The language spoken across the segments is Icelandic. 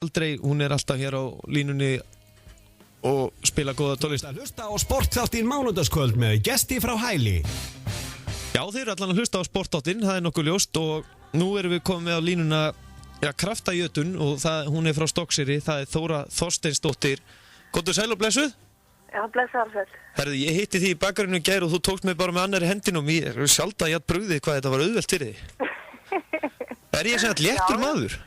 aldrei, hún alltaf hér á línunni og spila góða tónlist. Hlusta á sportþáttinn mánudagskvöld með gesti frá Hæli. Já, þeir eru allan að hlusta á sportþáttinn, það nokkuð ljóst og nú erum við komið á línuna kraftajötun og hún frá Stokkseyri, það Þóra Þorsteinsdóttir. Góðu sæl og blessuð? Já, blessaður sæl. Herðu, ég hitti því í bakgrunnu í gær og þú tókst mig bara með annarri hendinum. Ég sjálfda að ég brugði hvað þetta var auðvelt fyrir þig. Ég sem að léttur maður?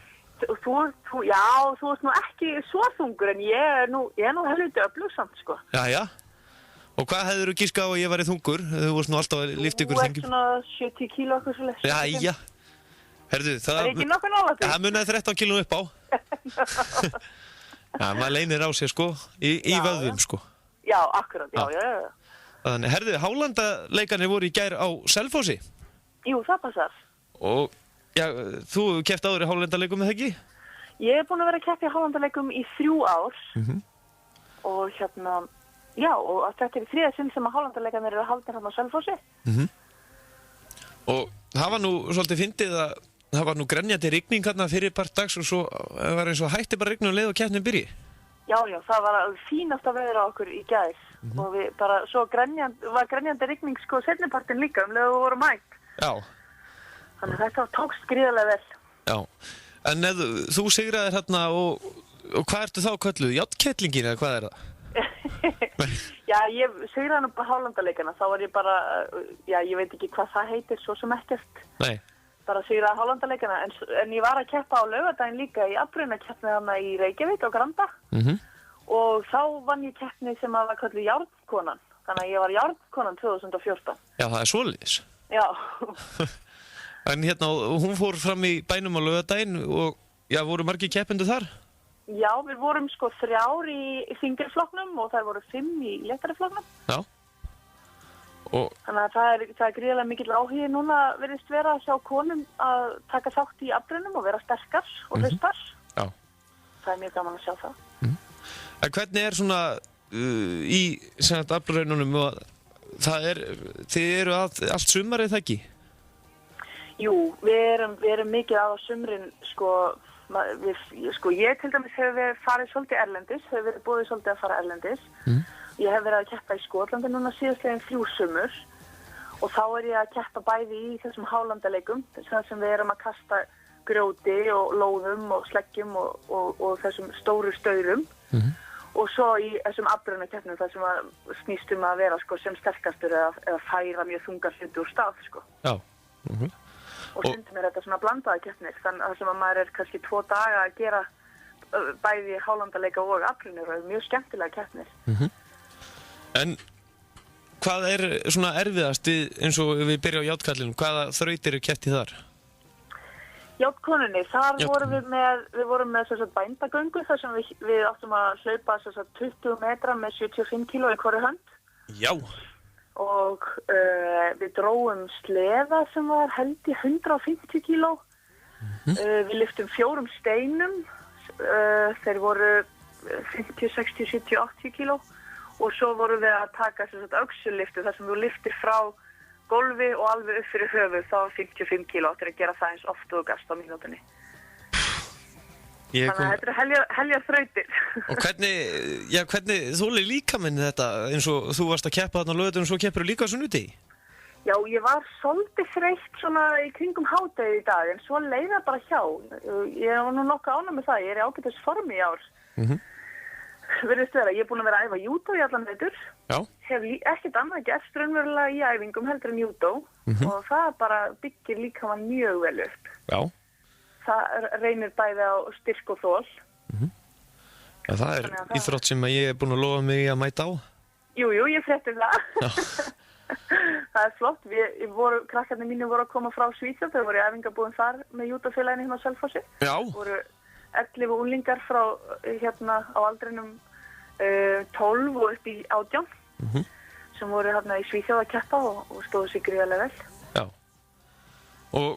Já, þú ert nú ekki svo þungur en ég er nú helviti öflugsamt, sko. Jæja. Og hvað hefðirðu giskað á að ég væri þungur? Þú varst nú alltaf að lyfta ykkur þengjum. Þú ert svona 70 kíló eitthvað svo leys. Jæja. Herðu, það ekki nokkuð nálægt því? Það munaði 13 kíló upp á. Já, maður leynir á sér, sko. Í vöðvum, sko. Já, akkurat, já. Þannig, herðu, Hálandaleikarnir voru í gær á Selfossi. Jú, það passar. Og, já, þú keppt áður í Hálandaleikum, eða ekki? Ég er búin að vera að keppa í Hálandaleikum í 3 ár. Og já, og þetta er í 3. sinn sem að Hálandaleikarnir eru haldnir á Selfossi. Og það var nú svolítið fyndið að það var nú grenjandi rigning hérna fyrir part dags og svo var eins og hætti bara rigning og leið og keppnin byrji. Já, það var fínasta veður á okkur í gær og við bara, svo var grenjandi rigning sko seinnipartin líka leið og voru mætt. Já. Þannig þetta tókst gríðarlega vel. Já, en þú sigraðir hérna og hvað ertu þá kölluð? Játtkettlingin eða hvað er það? Já, ég sigraði nú Hálandaleikana, þá var ég bara, ég veit ekki hvað það heitir, svo sem ekkert. Nei. Bara sigraði Hálandaleikana, en ég var að keppa á laugardaginn líka í afbraunakeppni þarna í Reykjavík á Granda og þá vann ég keppni sem var kölluð Járnkonan, þannig að ég var Járnkonan 2014. Já, það er svoleiðis. Já. En hún fór fram í bænum á laugardaginn og voru margir keppendur þar? Já, við vorum sko 3 í þingriflokknum og það voru 5 í léttariflokknum. Já. Þannig að það er gríðarlega mikill áhugi núna virðist vera að sjá konum að taka þátt í afbrunum og vera sterkar og hraustar. Já. Það er mjög gaman að sjá það. En hvernig er svona í afbrununum og þið eru allt sumarið það ekki? Jú, við erum mikið á sumrin sko, ég til dæmis hefur farið svolítið erlendis, hefur verið búið svolítið að fara erlendis. Ég hef verið að keppa í Skotlandi núna síðastlegin 3 sumur og þá er ég að keppa bæði í þessum Hálandaleikum þar sem við erum að kasta grjóti og lóðum og sleggjum og þessum stóru staurum og svo í þessum afbrunakeppnum þar sem að snýst að vera sko, sem sterkastur eða færa mjög þungar hluti úr stað sko. Já. Og stundum er þetta svona blandaða keppnir þannig að sem að maður er kannski 2 daga að gera bæði Hálandaleika og afbrunir og mjög skemmtilega keppnir. En hvað er svona erfiðast eins og við byrjum á játtkallinu, hvaða þrautir keppt í þar? Játkonunni, þar vorum við vorum með bændagöngu þar sem við áttum að hlaupa 20 metra með 75 kíló í hverju hönd. Já. Og við dróum sleða sem var held í 150 kíló. Við lyftum 4 steinum, þeir voru 50, 60, 70, 80 kíló. Og svo vorum við að taka öxulyftu þar sem þú lyftir frá gólfi og alveg upp fyrir höfuð þá 55 kíló til að gera það eins oft og gast á mínútunni. Þannig að þetta eru heljar þrautir. Og hvernig þolir líkaminn þetta eins og þú varst að keppa þarna á laugardaginn og svo keppur líka á sunnudegi? Já, ég var svolítið þreytt svona í kringum hádegi í dag en svo leið það bara hjá. Ég var nú nokkuð ánægð með það, ég er í ágætis formi í ár. Virðist vera, ég er búin að vera að æfa júdó í allan vetur. Já. Hef ekkert annað gert raunverulega í æfingum heldur en júdó og það bara byggir líkamann mjög vel upp. Já. Það reynir bæði á styrk og þol. Já, það er íþrótt sem ég er búin að lofa mig að mæta á. Jú, ég frétti það. Já. Það er flott. Krakkarnir mínu voru að koma frá Svíþjóð, þau voru í æfingabúðum þar með júdófélaginu hérna á Selfossi. Já. Voru 11 unglingar frá á aldrinum 12 og upp í 18 sem voru hérna í Svíþjóð að keppa og stóðu sig gríðarlega vel. Já. Og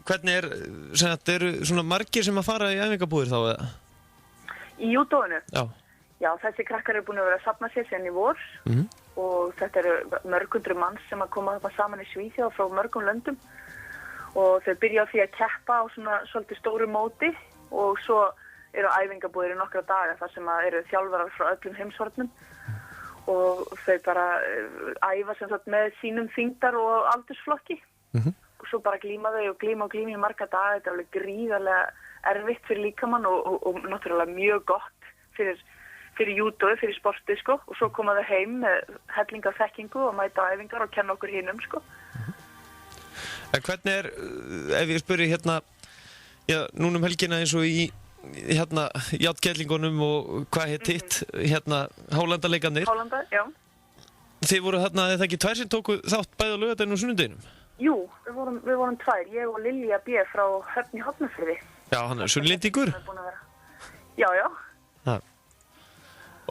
hvernig eru svona margir sem að fara í æfingabúðir þá eða? Í júdóinu? Já. Já, þessi krakkar eru búin að vera að safna sér síðan í vor og þetta eru mörgundru manns sem að koma þarna saman í Svíþjóð frá mörgum löndum og þau byrja á því að keppa á svona svolítið stóru móti og svo eru á æfingabúðir í nokkra daga þar sem að eru þjálfarar frá öllum heimshornum og þau bara æfa sem sagt með sínum þyngdar og aldursflokki og svo bara glíma þau og glíma í marga daga. Þetta er alveg gríðarlega erfitt fyrir líkamann og náttúrulega mjög gott fyrir júdói, fyrir sporti sko og svo koma þau heim með hellinga þekkingu og mæta á æfingar og kenna okkur hinum sko. En hvernig ef ég spyrir hérna, já, núna helgina eins og í hérna játkellingunum og hvað hitt hérna Hálandaleikarnir. Hálanda, já. Þið voru þarna, eða ekki tvær sem tóku þátt bæði á laugardeginum og sunnudeginum? Jú, við vorum tvær, ég og Lilja B. frá Höfn í Hornafirði. Já, hann Sunnlendingur. Já. Ha.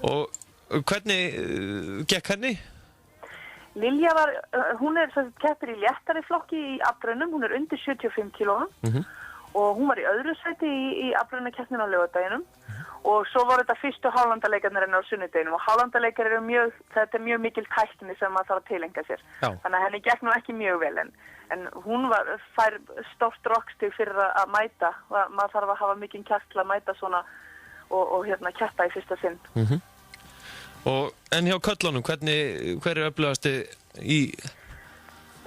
Og hvernig gekk henni? Lilja hún keppir í léttari flokki í afbrunum, hún undir 75 kílóum og hún var í öðru sæti í afbrunakeppninni á laugardeginum og svo voru þetta fyrstu Hálandaleikarnir á sunnudeginum og Hálandaleikar þetta er mjög mikil tækni sem maður þarf að tilengja sér. Já. Þannig að henni gekk nú ekki mjög vel en hún fær stórt rockstig fyrir að mæta, maður þarf að hafa mikinn kjark til að mæta svona og hérna keppa í fyrsta sinn. En hjá köllunum, hver öflugasti í?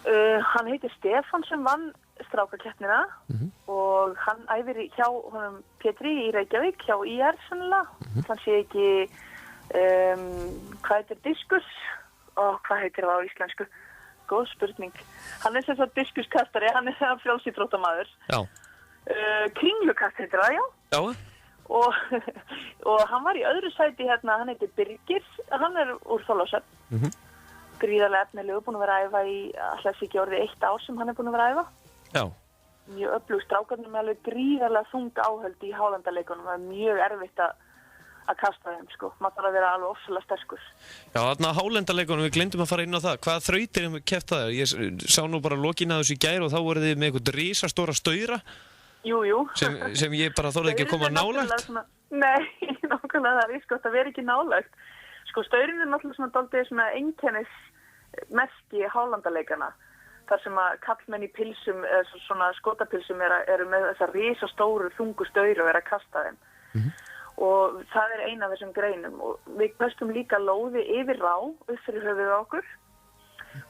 Hann heitir Stefán sem vann strákakeppnina og hann æfir hjá honum Pétri í Reykjavík, hjá IR sannlega. Hann sé ekki, hvað heitir diskus og hvað heitir það á íslensku? Góð spurning. Hann sem sagt diskuskastari, hann frjálsíþróttamaður. Já. Kringlukast heitir það, já. Já. Og hann var í öðru sæti hérna, hann heitir Birgir, hann úr Þorlákshöfn. Gríðarlega efnilegu, búin að vera að æfa í, alltaf ekki orðið 1 ár sem hann búin að vera að æfa. Já. Mjög öflug, strákarnir með alveg gríðarlega þung áhöld í Hálandaleikunum. Það er mjög erfitt að kasta þeim, sko. Maður þarf að vera alveg ofsalega sterkur. Já, þarna Hálandaleikunum, við glemdum að fara inn á það. Hvaða þrautir keppt það? Ég sá nú bara lokinn að þessu í gær og þá voru þið með eitthvað risastóra staura. Jú. Sem ég bara þorði ekki að koma nálægt. Nei, nákvæmlega það er sko, það veri ekki nálægt. Sko, staurin náttúrulega svona dálítið svona einkennismerki Hálandaleikana. Þar sem að kallmenn í pilsum, svona skotapilsum eru með þessar risastóru þungu staur og að kasta þeim. Og það er eina af þessum greinum. Og við köstum líka lóði yfir rá, upp fyrir höfuðið á okkur.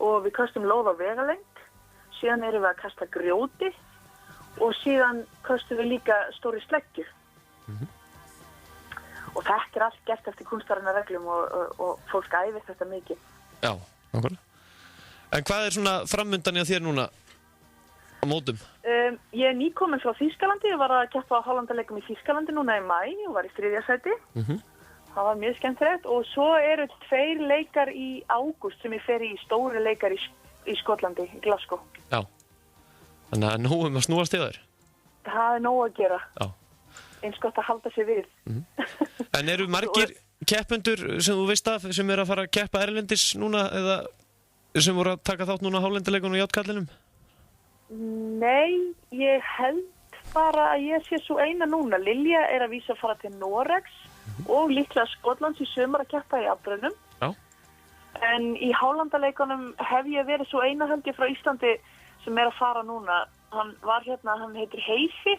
Og við köstum lóð á vegalengd. Síðan erum við að kasta grjóti. Og síðan köstum við líka stóri sleggju. Og þetta er allt gert eftir kunstarinnar reglum og fólk æfir þetta mikið. Já, nákvæmlega. En hvað er svona framundan hjá þér núna á mótum? Ég er nýkomin frá Þýskalandi, ég var að keppa á Hálandaleikum í Þýskalandi núna í maí og var í 3. sæti. Það var mjög skemmtilegt og svo eru 2 leikar í ágúst sem ég fer í stóri leikar í Skotlandi, í Glasgow. Já, þannig að nóg að snúast í þær? Það er nóg að gera. Já. Eins gott að halda sig við. En eru margir keppendur sem þú veist af sem eru að fara að keppa erlendis núna eða sem voru að taka þátt núna á Hálandaleikunum og játkallinum? Nei, ég held bara að ég sé svo eina núna. Lilja er að vísa að fara til Noregs og líklega Skotlands í sumar að keppa í afbrunum. Já. En í Hálandaleikunum hef ég verið svo eina held ég frá Íslandi sem er að fara núna. Hann var hérna, hann heitir Heifi.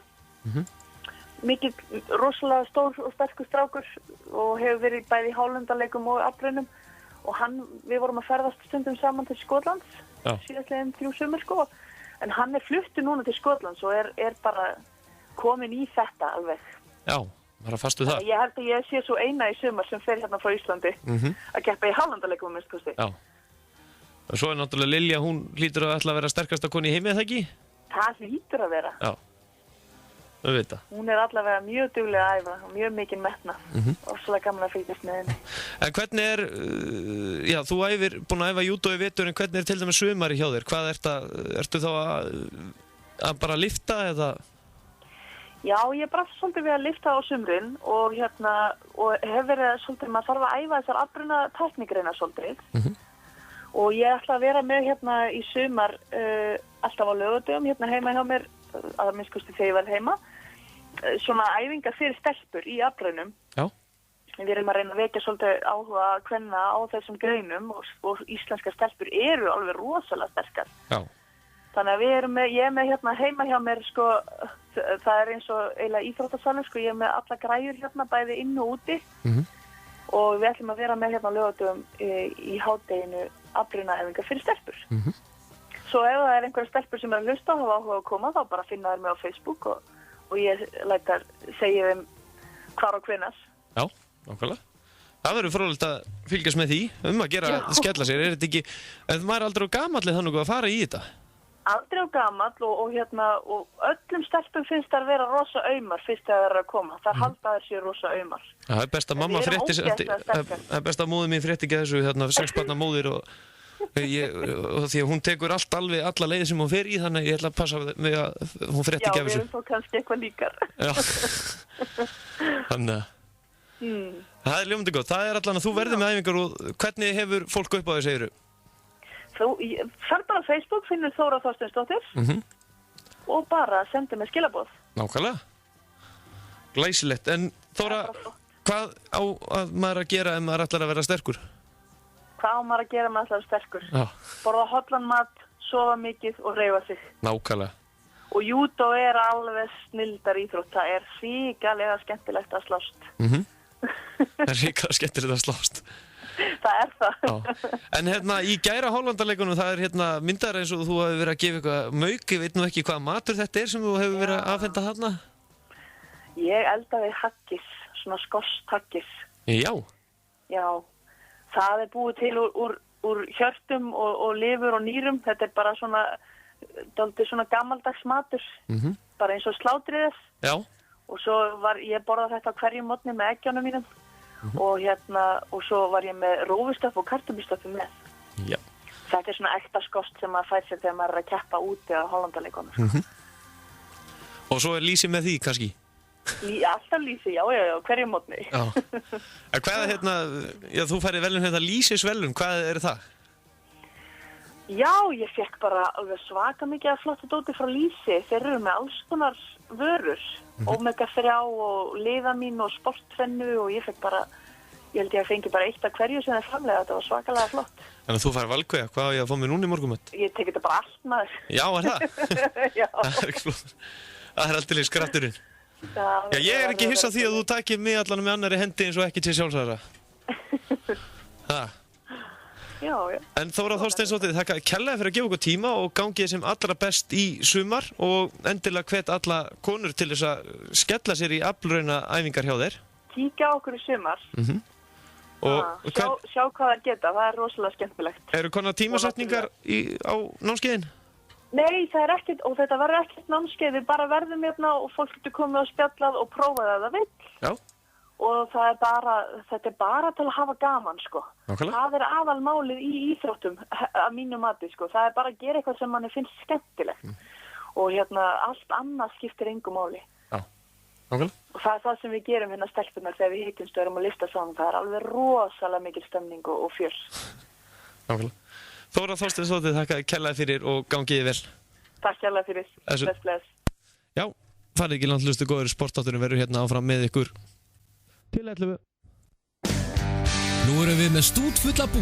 Mikið rosalega stór og sterkur strákur og hefur verið bæði í Hálandaleikum og afbrunum. Og við vorum að ferðast stundum saman til Skotlands, síðastlega 3 sumur sko, en hann er fluttur núna til Skotlands og er bara komin í þetta alveg. Já, bara fastu það. Ég held að ég sé svo eina í sumar sem fer hérna frá Íslandi að keppa í Hálandaleikum minnst kosti. Já, og svo er náttúrulega Lilja, hún hlýtur að ætla að vera sterkasta koni í heimi, eða ekki? Það hlýtur að vera. Já. Hún er allavega mjög dugleg að æfa og mjög mikinn metna og svolítið gaman að fylgjast með henni. En hvernig já, þú búin að æfa júdó í vetur, en hvernig til dæmis sumari hjá þér? Hvað ertu þá að bara lifta eða? Já, ég brast svolítið við að lifta á sumrin og hef verið svolítið, maður þarf að æfa þessar afbruna tæknigreina svolítið. Og ég ætla að vera með í sumar alltaf á laugardögum heima hjá mér, að minnst kosti þegar ég var heima, svona æfingar fyrir stelpur í afbrunum. Já. Við erum að reyna að vekja svolítið áhuga kvenna á þessum greinum og íslenskar stelpur eru alveg rosalega sterkar. Já. Þannig að ég er með hérna heima hjá mér, sko, það er eins og eiginlega íþróttasalur, sko, ég er með alla græjur hérna, bæði inn og úti. Og við ætlum að vera með hérna á laugardögum í hádeginu afbrýðnaæfingar fyrir stelpur. Svo ef það er einhverja stelpur sem er að hlusta og hafa áhuga að koma, þá bara finna þær mig á Facebook og ég lætar segja þeim hvar og hvenær. Já, nákvæmlega. Það verður fróðilegt að fylgjast með því, að gera skella sér, er þetta ekki, en maður er aldrei á gamallið þannig að fara í þetta? Aldrei á gamall og öllum stelpum finnst þær vera rosa aumar fyrst þegar þær eru að koma. Þær halda þær sér rosa aumar. Það er best að mamma frétti, það er best að móðir mín frétti ekki þessu 6 barna móðir og því að hún tekur alveg alla leiði sem hún fer í, þannig ég ætla að passa mig að hún frétti ekki af þessu. Já, við erum þó kannski eitthvað líkar. Já, þannig að það er ljómandi gott. Það er allan að þú verður með æfingar og hvernig hefur fólk upp á því, segiru? Þú fer bara á Facebook, finnur Þóra Þorsteinsdóttir og bara sendir mér skilaboð. Nákvæmlega. Glæsilegt. En Þóra, hvað á að maður að gera ef maður ætlar að vera sterkur? Hvað á maður að gera ef maður ætlar að vera sterkur? Já. Borða hollan mat, sofa mikið og hreyfa sig. Nákvæmlega. Og júdó er alveg snilldar íþrótt. Það er hrikalega skemmtilegt að slást. Það er hrikalega skemmtilegt að slást. Það er það. Já. En hérna í gæra Hollandaleikunum það er hérna myndar eins og þú hefur verið að gefa eitthvað mauk, ég veit nú ekki hvað matur þetta er sem þú hefur verið að afhenda þarna. Ég eldaði haggis, svona skorskt haggis. Já. Já, það er búið til úr hjörtum og lifur og nýrum. Þetta er bara svona, dálítið svona gamaldags matur, bara eins og slátrið þess. Já. Og svo ég borðað þetta á hverjum morgni með eggjónum mínum. Og svo var ég með rófustöff og kartöflustöff með. Já. Þetta er svona ekta skost sem maður fær sér þegar maður er að keppa úti á Hollandaleikunum. Og svo er lýsi með því kannski? Alltaf lýsi, já, hverjum mótni. Já. En hvað hérna, já þú færið velun hérna lýsisvelun, hvað er það? Já, ég fekk bara alveg svaka mikið að flotta dóti frá lýsi. Þeir eru með alls konar vörur. Omega 3 og liðamín og sportfennu og ég fekk bara, ég held ég að fengi bara eitt af hverju sem þeir framlega, þetta var svakalega flott. Þannig að þú fær valkvæða, hvað á ég að fá mér núna í morgunmat? Ég tek þetta bara allt maður. Já, er það? Já. Það er ekki flott. Það er alltaf skrafturinn. Já, ég er ekki hissa því að þú takir mig allan með annari hendi eins og ekki til sjálfsæðara. Já. En Þóra Þorsteinsdóttir, þakka kærlega fyrir að gefa okkur tíma og gangið sem allra best í sumar og endilega hvet alla konur til þess að skella sér í aflrauna æfingar hjá þér. Kíkja okkur í sumar. Sjá hvað það geta, það er rosalega skemmtilegt. Eru konar tímasetningar á námskeiðin? Nei, það er ekkert, og þetta verður ekkert námskeið, við bara verðum hérna og fólk getur komið og spjallað og prófað að það vill. Já. Og þetta er bara til að hafa gaman, sko. Nákvæmlega. Það er aðalmálið í íþróttum að mínu mati, sko. Það er bara að gera eitthvað sem manni finnst skemmtilegt. Og hérna, allt annað skiptir engu máli. Já, nákvæmlega. Og það er það sem við gerum hérna stelpunar þegar við hittumst og erum að lista saman. Það er alveg rosalega mikil stemning og fjöl. Nákvæmlega. Þóra Þorsteinsdóttir, þakka kærlega fyrir og gangiði vel. Takk kærlega fyrir. Bless. Já, farið ekki langt hlustu góður, sportátturinn verður hérna áfram með ykkur til 11. Nú erum við með stútfulla